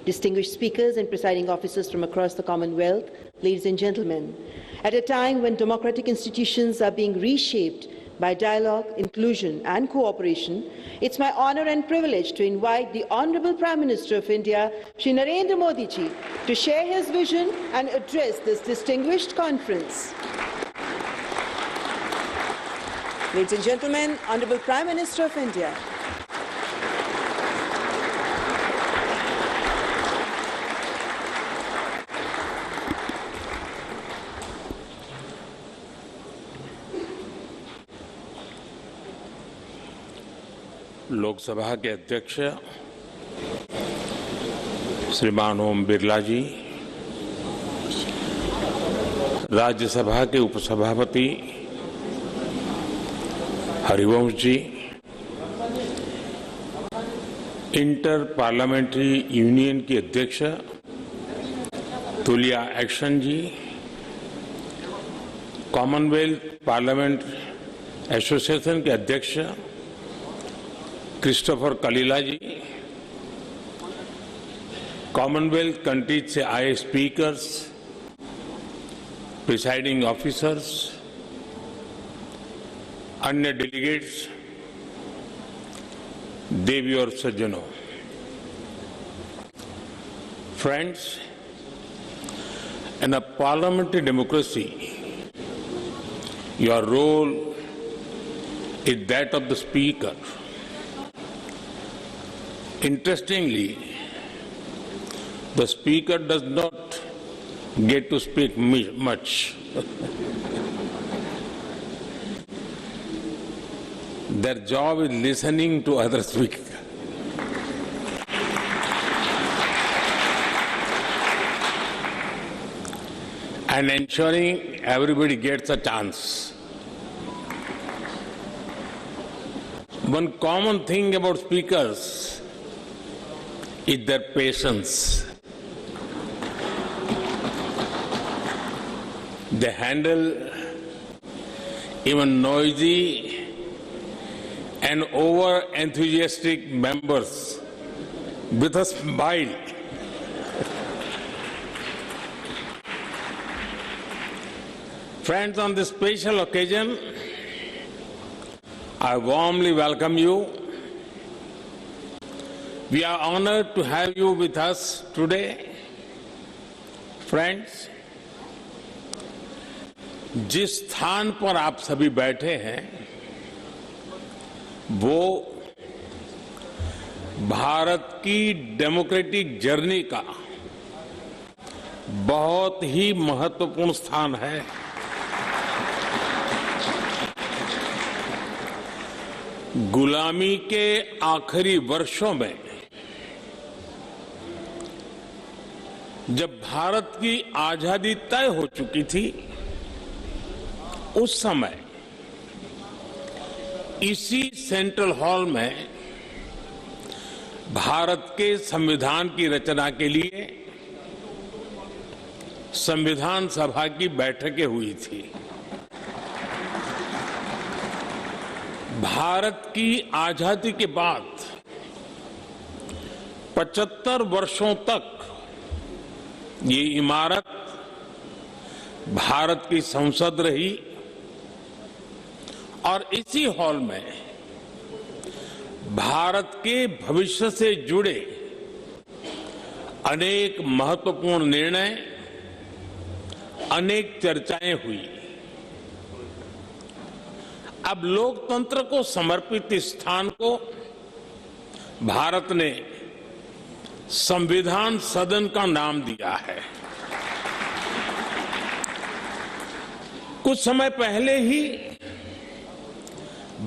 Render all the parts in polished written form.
distinguished speakers and presiding officers from across the Commonwealth, ladies and gentlemen, at a time when democratic institutions are being reshaped by dialogue, inclusion and cooperation, it's my honor and privilege to invite the Honorable Prime Minister of India, Shri Narendra Modi ji, to share his vision and address this distinguished conference. Ladies and gentlemen, Honorable Prime Minister of India. Lok Sabha के अध्यक्ष श्रीमान ओम बिरला जी, राज्यसभा के उपसभापति Harivansh ji, inter parliamentary union की अध्यक्ष Tulia action जी, Commonwealth parliament association के अध्यक्ष Christopher कलीला जी, Commonwealth countries से आए स्पीकर्स, प्रिसाइडिंग ऑफिसर्स, अन्य डेलीगेट्स, देवी और सज्जनों, friends, in a parliamentary democracy, your role is that of the speaker. Interestingly, the speaker does not get to speak much. Their job is listening to other speakers. And ensuring everybody gets a chance. One common thing about speakers is their patience. They handle even noisy and over-enthusiastic members with a smile. Friends, on this special occasion, I warmly welcome you. We are honored to have you with us today. Friends, जिस स्थान पर आप सभी बैठे हैं, वो भारत की democratic journey का बहुत ही महत्वपूर्ण स्थान है। गुलामी के आखिरी वर्षों में जब भारत की आजादी तय हो चुकी थी, उस समय इसी सेंट्रल हॉल में भारत के संविधान की रचना के लिए संविधान सभा की बैठकें हुई थी। भारत की आजादी के बाद 75 वर्षों तक ये इमारत भारत की संसद रही और इसी हॉल में भारत के भविष्य से जुड़े अनेक महत्वपूर्ण निर्णय, अनेक चर्चाएं हुई। अब लोकतंत्र को समर्पित इस स्थान को भारत ने संविधान सदन का नाम दिया है। कुछ समय पहले ही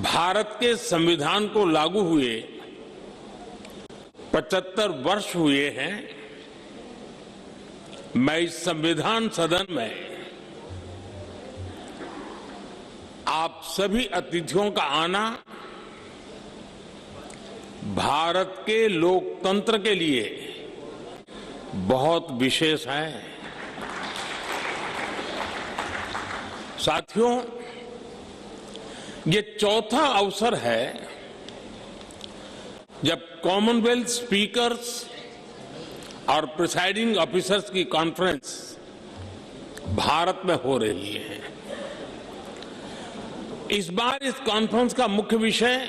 भारत के संविधान को लागू हुए 75 वर्ष हुए हैं। मैं इस संविधान सदन में आप सभी अतिथियों का आना भारत के लोकतंत्र के लिए बहुत विशेष है। साथियों, ये चौथा अवसर है जब कॉमनवेल्थ स्पीकर्स और प्रिसाइडिंग ऑफिसर्स की कॉन्फ्रेंस भारत में हो रही है। इस बार इस कॉन्फ्रेंस का मुख्य विषय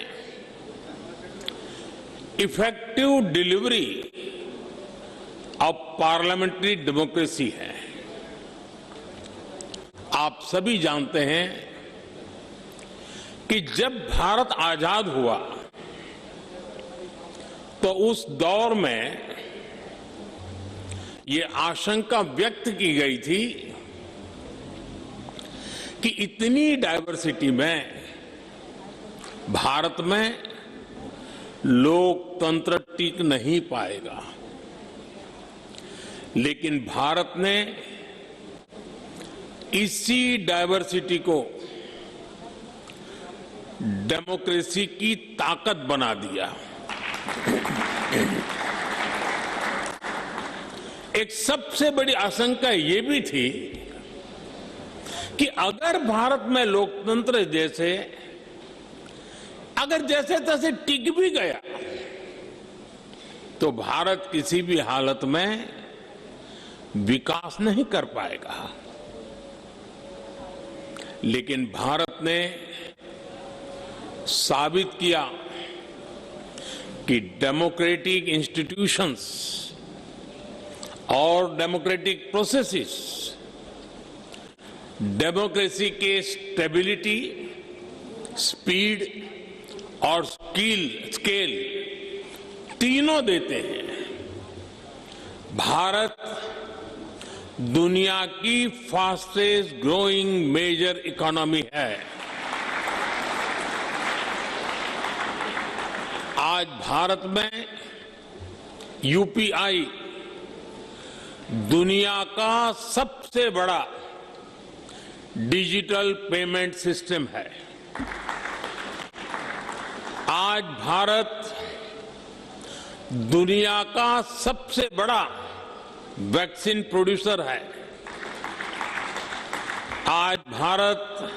effective delivery of parliamentary democracy है। आप सभी जानते हैं कि जब भारत आजाद हुआ तो उस दौर में ये आशंका व्यक्त की गई थी कि इतनी डाइवर्सिटी में भारत में लोकतंत्र टिक नहीं पाएगा। लेकिन भारत ने इसी डाइवर्सिटी को डेमोक्रेसी की ताकत बना दिया। एक सबसे बड़ी आशंका ये भी थी कि अगर भारत में लोकतंत्र अगर जैसे तैसे टिक भी गया तो भारत किसी भी हालत में विकास नहीं कर पाएगा। लेकिन भारत ने साबित किया कि डेमोक्रेटिक इंस्टीट्यूशंस और डेमोक्रेटिक प्रोसेसेस डेमोक्रेसी के स्टेबिलिटी, स्पीड और स्केल तीनों देते हैं। भारत दुनिया की फास्टेस्ट ग्रोइंग मेजर इकोनॉमी है। आज भारत में यूपीआई दुनिया का सबसे बड़ा डिजिटल पेमेंट सिस्टम है। आज भारत दुनिया का सबसे बड़ा वैक्सीन प्रोड्यूसर है। आज भारत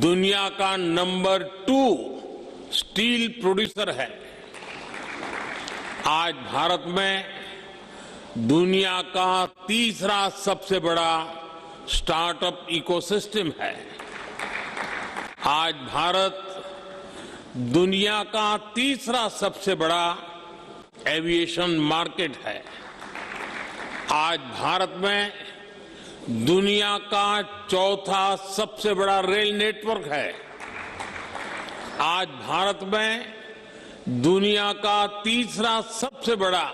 दुनिया का नंबर 2 स्टील प्रोड्यूसर है। आज भारत में दुनिया का तीसरा सबसे बड़ा स्टार्टअप इकोसिस्टम है। आज भारत दुनिया का तीसरा सबसे बड़ा एविएशन मार्केट है। आज भारत में दुनिया का चौथा सबसे बड़ा रेल नेटवर्क है। आज भारत में दुनिया का तीसरा सबसे बड़ा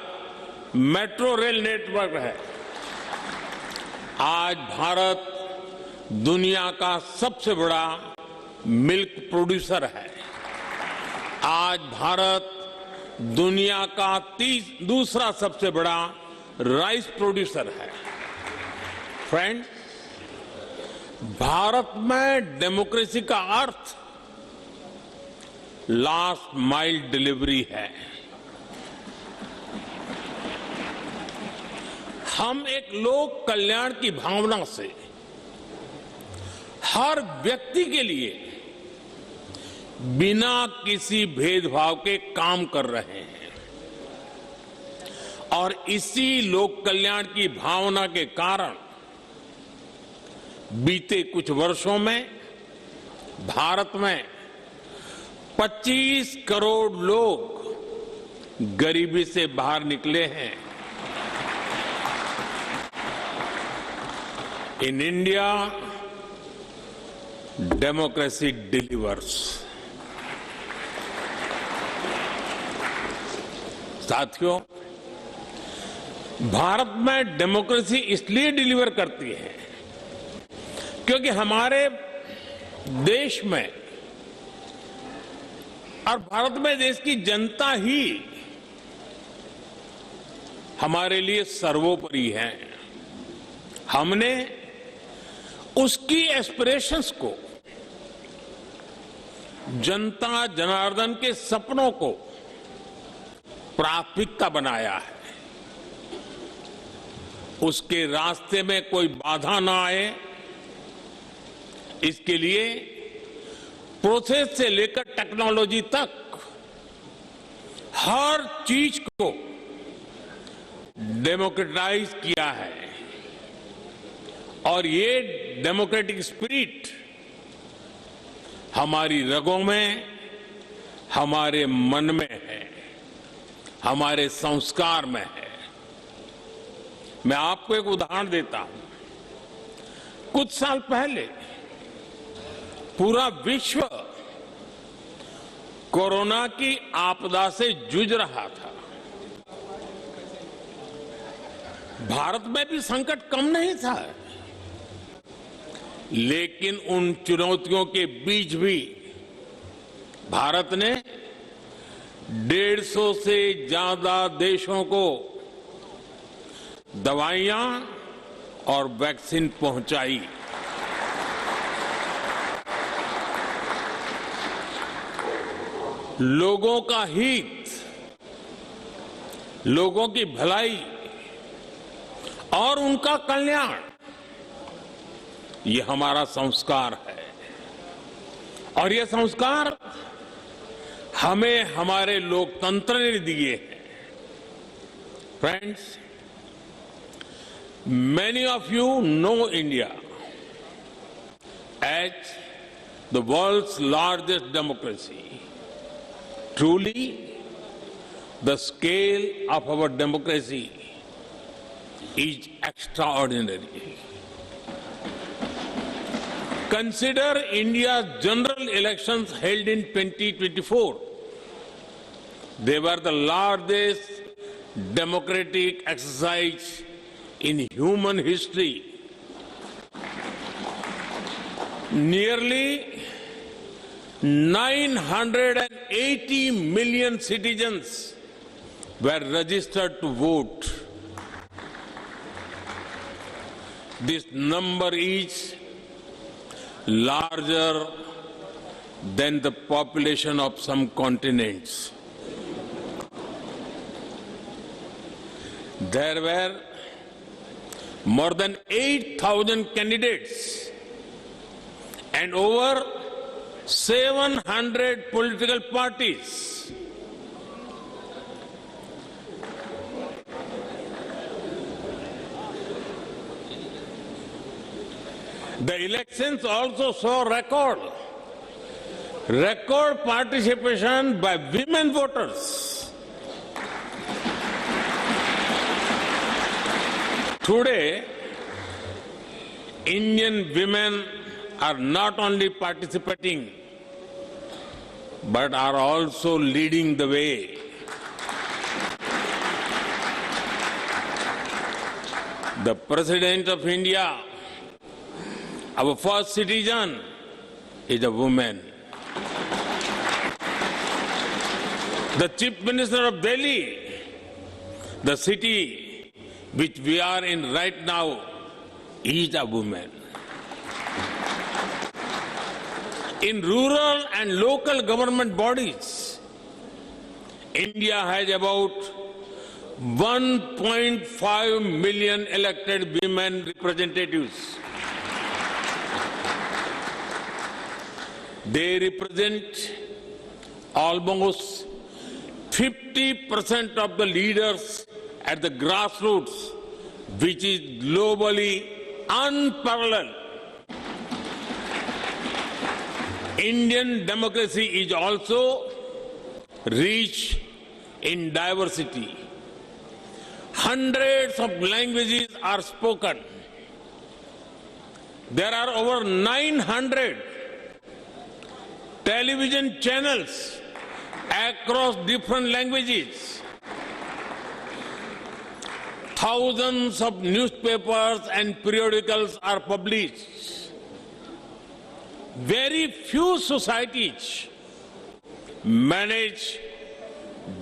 मेट्रो रेल नेटवर्क है। आज भारत दुनिया का सबसे बड़ा मिल्क प्रोड्यूसर है। आज भारत दुनिया का दूसरा सबसे बड़ा राइस प्रोड्यूसर है। फ्रेंड्स, भारत में डेमोक्रेसी का अर्थ लास्ट माइल डिलीवरी है। हम एक लोक कल्याण की भावना से हर व्यक्ति के लिए बिना किसी भेदभाव के काम कर रहे हैं और इसी लोक कल्याण की भावना के कारण बीते कुछ वर्षों में भारत में 25 करोड़ लोग गरीबी से बाहर निकले हैं। In India democracy delivers. साथियों, भारत में डेमोक्रेसी इसलिए डिलीवर करती है क्योंकि हमारे देश में और भारत में देश की जनता ही हमारे लिए सर्वोपरि है। हमने उसकी एस्पिरेशंस को, जनता जनार्दन के सपनों को प्राथमिकता बनाया है। उसके रास्ते में कोई बाधा ना आए, इसके लिए प्रोसेस से लेकर टेक्नोलॉजी तक हर चीज को डेमोक्रेटाइज किया है और ये डेमोक्रेटिक स्पिरिट हमारी रगों में, हमारे मन में है, हमारे संस्कार में है। मैं आपको एक उदाहरण देता हूं। कुछ साल पहले पूरा विश्व कोरोना की आपदा से जूझ रहा था। भारत में भी संकट कम नहीं था, लेकिन उन चुनौतियों के बीच भी भारत ने 150 से ज्यादा देशों को दवाइयां और वैक्सीन पहुंचाई। लोगों का हित, लोगों की भलाई और उनका कल्याण, ये हमारा संस्कार है और ये संस्कार हमें हमारे लोकतंत्र ने दिए हैं। Friends, many of you know India as the world's largest democracy. Truly, the scale of our democracy is extraordinary. Consider India's general elections held in 2024. They were the largest democratic exercise in human history. Nearly 980 million citizens were registered to vote. This number is larger than the population of some continents. There were more than 8,000 candidates and over 700 political parties. The elections also saw record participation by women voters. Today, Indian women are not only participating but are also leading the way. The President of India, our first citizen, is a woman. The Chief Minister of Delhi, the city which we are in right now, is a woman. In rural and local government bodies, India has about 1.5 million elected women representatives. They represent almost 50% of the leaders at the grassroots, which is globally unparalleled. Indian democracy is also rich in diversity. Hundreds of languages are spoken. There are over 900 television channels across different languages. Thousands of newspapers and periodicals are published. Very few societies manage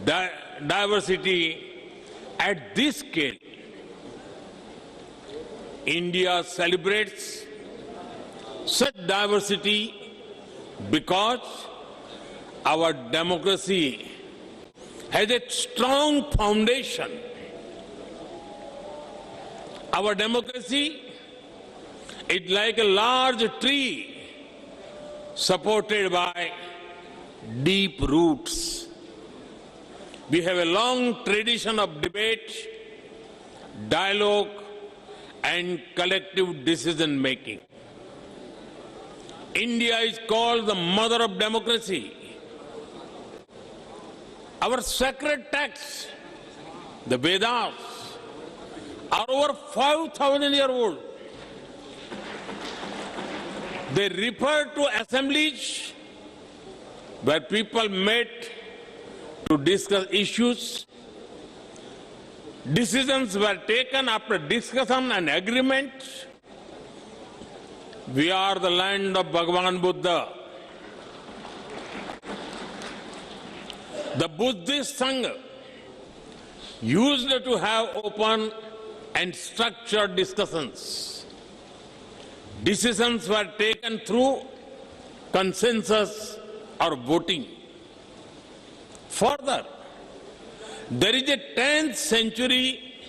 diversity at this scale. India celebrates such diversity because our democracy has a strong foundation. Our democracy is like a large tree supported by deep roots. We have a long tradition of debate, dialogue and collective decision making. India is called the mother of democracy. Our sacred texts, the Vedas, are over 5,000 years old. They refer to assemblies where people met to discuss issues. Decisions were taken after discussion and agreement. We are the land of Bhagavan Buddha. The Buddhist Sangha used to have open and structured discussions. Decisions were taken through consensus or voting. Further, there is a 10th century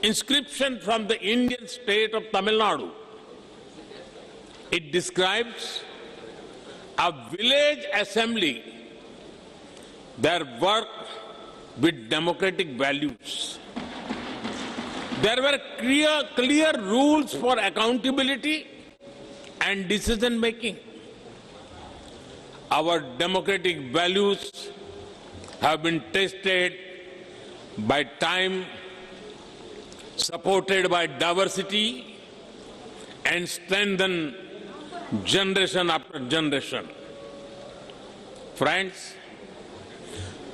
inscription from the Indian state of Tamil Nadu. It describes a village assembly, their work with democratic values. There were clear rules for accountability and decision making. Our democratic values have been tested by time, supported by diversity, and strengthened generation after generation. Friends,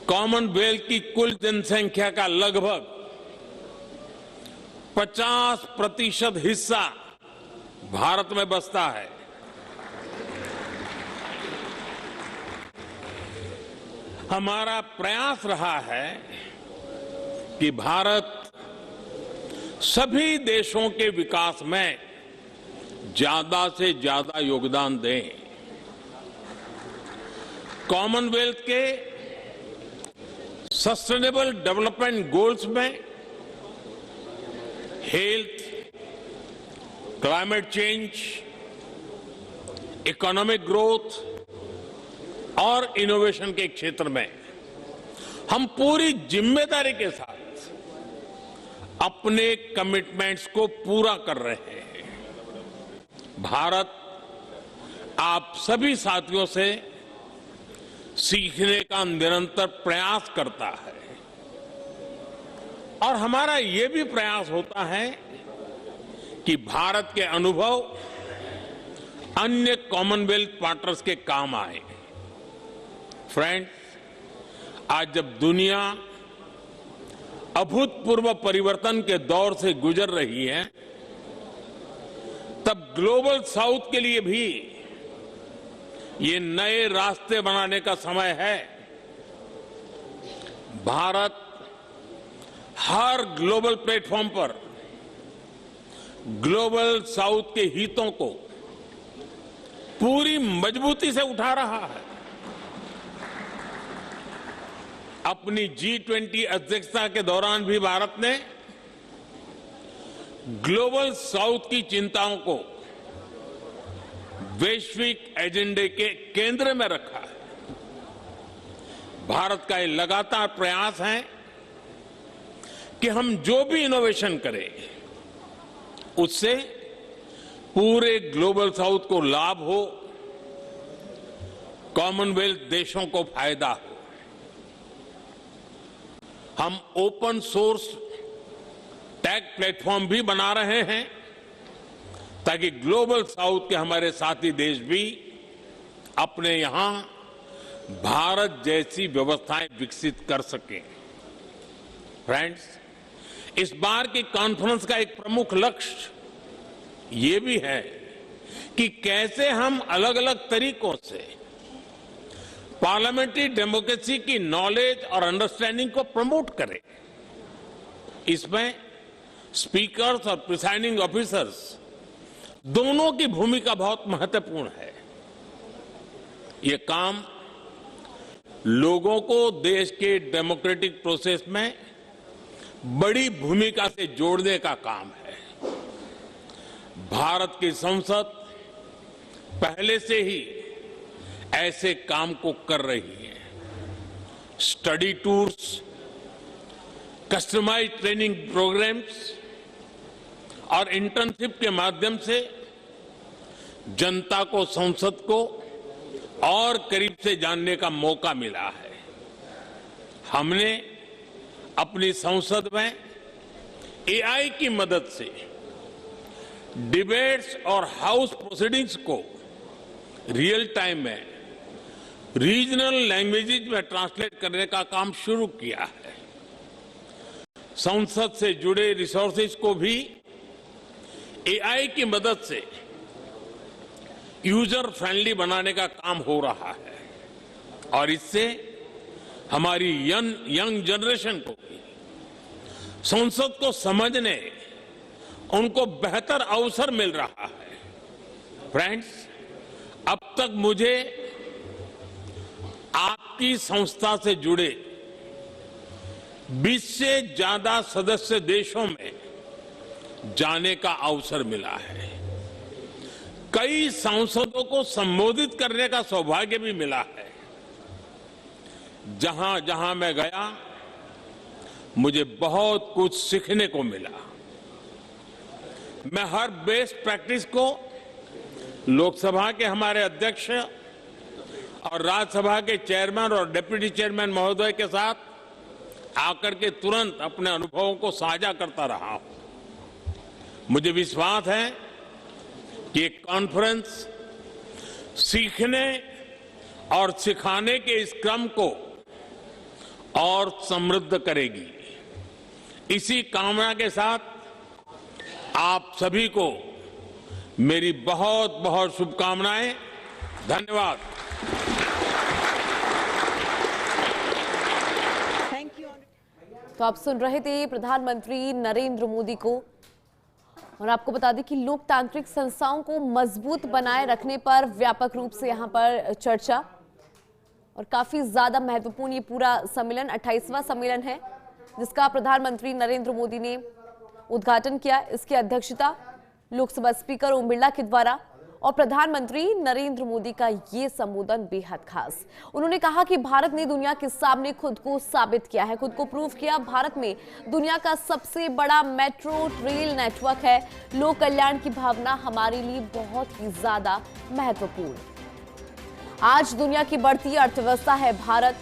Commonwealth की कुल जनसंख्या का लगभग 50% हिस्सा भारत में बसता है। हमारा प्रयास रहा है कि भारत सभी देशों के विकास में ज्यादा से ज्यादा योगदान दे। कॉमनवेल्थ के सस्टेनेबल डेवलपमेंट गोल्स में health, climate change, economic growth और इनोवेशन के क्षेत्र में हम पूरी जिम्मेदारी के साथ अपने कमिटमेंट्स को पूरा कर रहे हैं। भारत आप सभी साथियों से सीखने का निरंतर प्रयास करता है और हमारा ये भी प्रयास होता है कि भारत के अनुभव अन्य कॉमनवेल्थ पार्टनर्स के काम आए। फ्रेंड्स, आज जब दुनिया अभूतपूर्व परिवर्तन के दौर से गुजर रही है, तब ग्लोबल साउथ के लिए भी ये नए रास्ते बनाने का समय है। भारत हर ग्लोबल प्लेटफॉर्म पर ग्लोबल साउथ के हितों को पूरी मजबूती से उठा रहा है। अपनी G20 अध्यक्षता के दौरान भी भारत ने ग्लोबल साउथ की चिंताओं को वैश्विक एजेंडे के केंद्र में रखा है। भारत का ये लगातार प्रयास है कि हम जो भी इनोवेशन करें उससे पूरे ग्लोबल साउथ को लाभ हो, कॉमनवेल्थ देशों को फायदा हो। हम ओपन सोर्स टेक प्लेटफॉर्म भी बना रहे हैं ताकि ग्लोबल साउथ के हमारे साथी देश भी अपने यहां भारत जैसी व्यवस्थाएं विकसित कर सकें। फ्रेंड्स, इस बार की कॉन्फ्रेंस का एक प्रमुख लक्ष्य ये भी है कि कैसे हम अलग अलग तरीकों से पार्लियामेंट्री डेमोक्रेसी की नॉलेज और अंडरस्टैंडिंग को प्रमोट करें। इसमें स्पीकर्स और प्रिसाइडिंग ऑफिसर्स दोनों की भूमिका बहुत महत्वपूर्ण है। ये काम लोगों को देश के डेमोक्रेटिक प्रोसेस में बड़ी भूमिका से जोड़ने का काम है। भारत की संसद पहले से ही ऐसे काम को कर रही है। Study tours, customised training programmes, और इंटर्नशिप के माध्यम से जनता को, संसद को और करीब से जानने का मौका मिला है। हमने अपनी संसद में एआई की मदद से डिबेट्स और हाउस प्रोसीडिंग्स को रियल टाइम में रीजनल लैंग्वेजेज में ट्रांसलेट करने का काम शुरू किया है। संसद से जुड़े रिसोर्सेज को भी एआई की मदद से यूजर फ्रेंडली बनाने का काम हो रहा है और इससे हमारी यंग जनरेशन को भी संसद को समझने, उनको बेहतर अवसर मिल रहा है। फ्रेंड्स, अब तक मुझे आपकी संस्था से जुड़े 20 से ज्यादा सदस्य देशों में जाने का अवसर मिला है। कई सांसदों को संबोधित करने का सौभाग्य भी मिला है। जहां जहां मैं गया, मुझे बहुत कुछ सीखने को मिला। मैं हर बेस्ट प्रैक्टिस को लोकसभा के हमारे अध्यक्ष और राज्यसभा के चेयरमैन और डिप्टी चेयरमैन महोदय के साथ आकर के तुरंत अपने अनुभवों को साझा करता रहा हूं। मुझे विश्वास है कि ये कॉन्फ्रेंस सीखने और सिखाने के इस क्रम को और समृद्ध करेगी। इसी कामना के साथ आप सभी को मेरी बहुत बहुत शुभकामनाएं। धन्यवाद। तो आप सुन रहे थे प्रधानमंत्री नरेंद्र मोदी को, और आपको बता दें कि लोकतांत्रिक संस्थाओं को मजबूत बनाए रखने पर व्यापक रूप से यहां पर चर्चा, और काफी ज्यादा महत्वपूर्ण ये पूरा सम्मेलन 28वां सम्मेलन है जिसका प्रधानमंत्री नरेंद्र मोदी ने उद्घाटन किया। इसकी अध्यक्षता लोकसभा स्पीकर ओम बिरला के द्वारा, और प्रधानमंत्री नरेंद्र मोदी का ये संबोधन बेहद खास। उन्होंने कहा कि भारत ने दुनिया के सामने खुद को साबित किया है, खुद को प्रूव किया। भारत में दुनिया का सबसे बड़ा मेट्रो रेल नेटवर्क है। लोक कल्याण की भावना हमारे लिए बहुत ही ज्यादा महत्वपूर्ण। आज दुनिया की बढ़ती अर्थव्यवस्था है भारत।